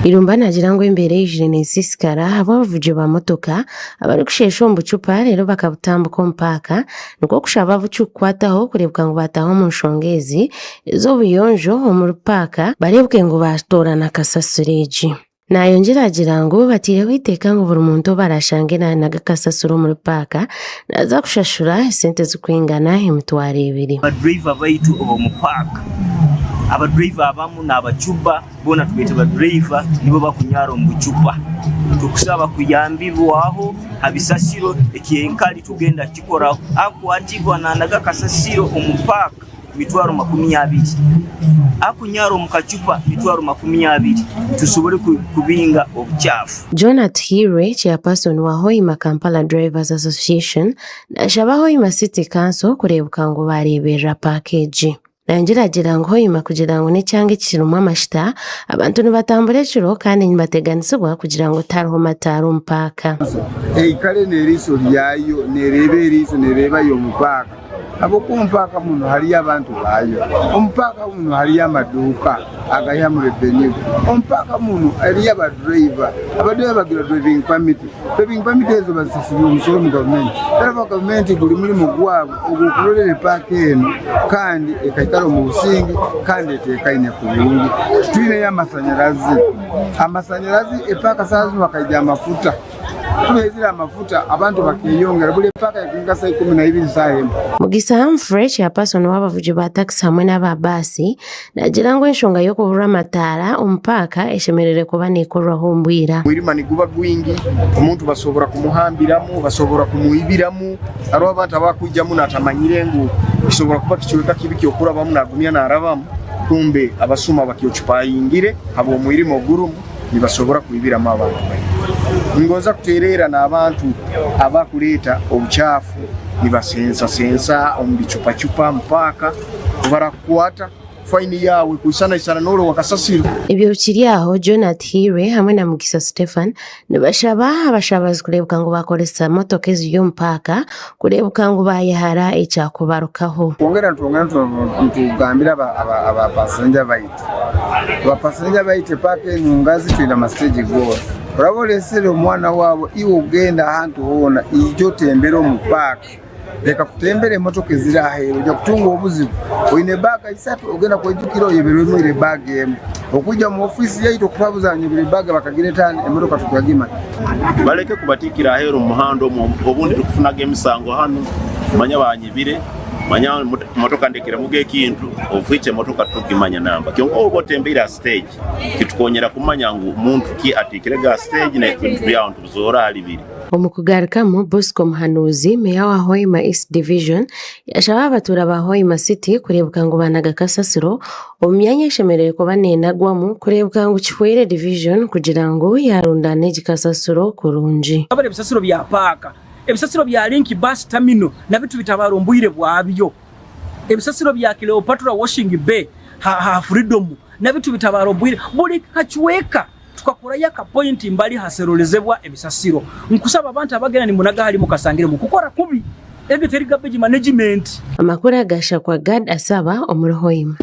Irumba nagira ngo imbere y'ijene isisikara abavuje ba motoka abari kushesha mu bucupa rero bakabutambuka mpaka niko kushaba bucukwataho kurebwa ngo bataho mu nshongezi zo buyonjo mu rupaka barebwe ngo batorana kasasureji nayo ngiragira ngo batireho iteka ngo buri muntu barashangira n'agakasasuro mu rupaka naza kushashura sente zukwingana emitwaro 2 abadriver baitu mu park abadriver abamu n'abacuba bona tubete abadriver nibo bakunyaro mu bucupa tukusaba kuyambibwaho habisasiro ekiyenkali tugenda kikoraho akwagirwa n'agakasasiro umupaka mitwaro 20 akunyaro mu kacupa mitwaro 20 tusobole kubinga obuchafu. Jonathan Hire chairperson wa Hoima Kampala Drivers Association nashaba Hoima City Council kurebuka ngo barebera package nanjiragira ngo Hoima kugira ngo ne cyange kirumwa amashita abantu nibatambure kiro kandi nibateganisibwa kugira ngo tarho mataro mpaka kale neriso lyayo nereberiso nereba yo mpaka abo kumpaka muno hali abantu bayo ompaka muno hali amaduka agaya mu revenue ompaka muno hali abadriver bagira driving permit ezo basisiyo umusoro mu government tarafa government kuli muri mugwabo okukulolere paka eno kandi ekaitaro mu busingi kandi etekaine ku bulungi twine y'amasanyarazi epaka sazo bakajja amafuta tubezira amafuta abantu bakiyongera bule paka yakingasa 12 sahe Mugisa Humphrey chairperson w'abavuji ba taxi hamwe n'ababasi nagira ngo enshonga yo kubura amatara umpaka eshemerere kuba nikorwa humbwira mwirima niguba gwingi umuntu basobora kumuhambiramu basobora kumuibiramu aro abantu abakujjamu natamanyirengu bisobora kuba kichweka kibiki okura bamu nagumya narabamu kumbe abasuma bakyocupa yingire abo mwirimo gurumu nibasobora kuibiramu abantu ngoza kuterera n'abantu abakuleta obuchafu nibasensa ombicupa mpaka barakwata faini yawe kuisana nolo wakasasiro ibyo bikiri aho Jonathan Hire hamwe na Mugisa Stefan abashabazi kurebuka ngo bakoresa motoka eziyo mpaka kurebuka ngo bayahara icyakubarukaho kongera tugambira abapassenger bayite pake nungazi twina mastage go urabolesere omwana wabo iwo ugenda ahantu hona ijyo tembero mu paka leka kutembere motoka zirahero ujya kutunga obuzibu oine baga isatu ogenda kwejukiro yeberwemo ile bage okuja mu office yaito kutabuzanya ile baga bakagiretana emotoka tukagima baleke kubatikira ahero muhando obundi tukufunaga emisango hano manya banyibire manya motoka ndekera muge kintu ofiche motoka tukimanya namba kyongo obotembera stage kitukonyera kumanya ngo umuntu ki atikirega stage na ibintu byawo tuzora ali biri Omukugaruka mu Bosco Muhanuzi meya wa Hoima East Division yashaba abatura ba Hoima City kurebuka ngo banaga kasasiro omyanya eshemerere ko banenagwamu kurebuka ngo kifwere division kugira ngo yarundane gikasasiro kurunji abare bisasiro bya paka ebisasiro bya Link Bus Terminal na bitu bitabarombuyire bwabyo ebisasiro bya Cleopatra Washing Bay Freedom na bitu bitabarombuyire buli kachweka tukakora yaka point mbali haserolezebwa ebisasiro nkusaba abantu abagena ni munaga hali mukasangire mu kukora kubi ebyo teri garbage management amakuru agasha kwa Gad asaba omuri Hoima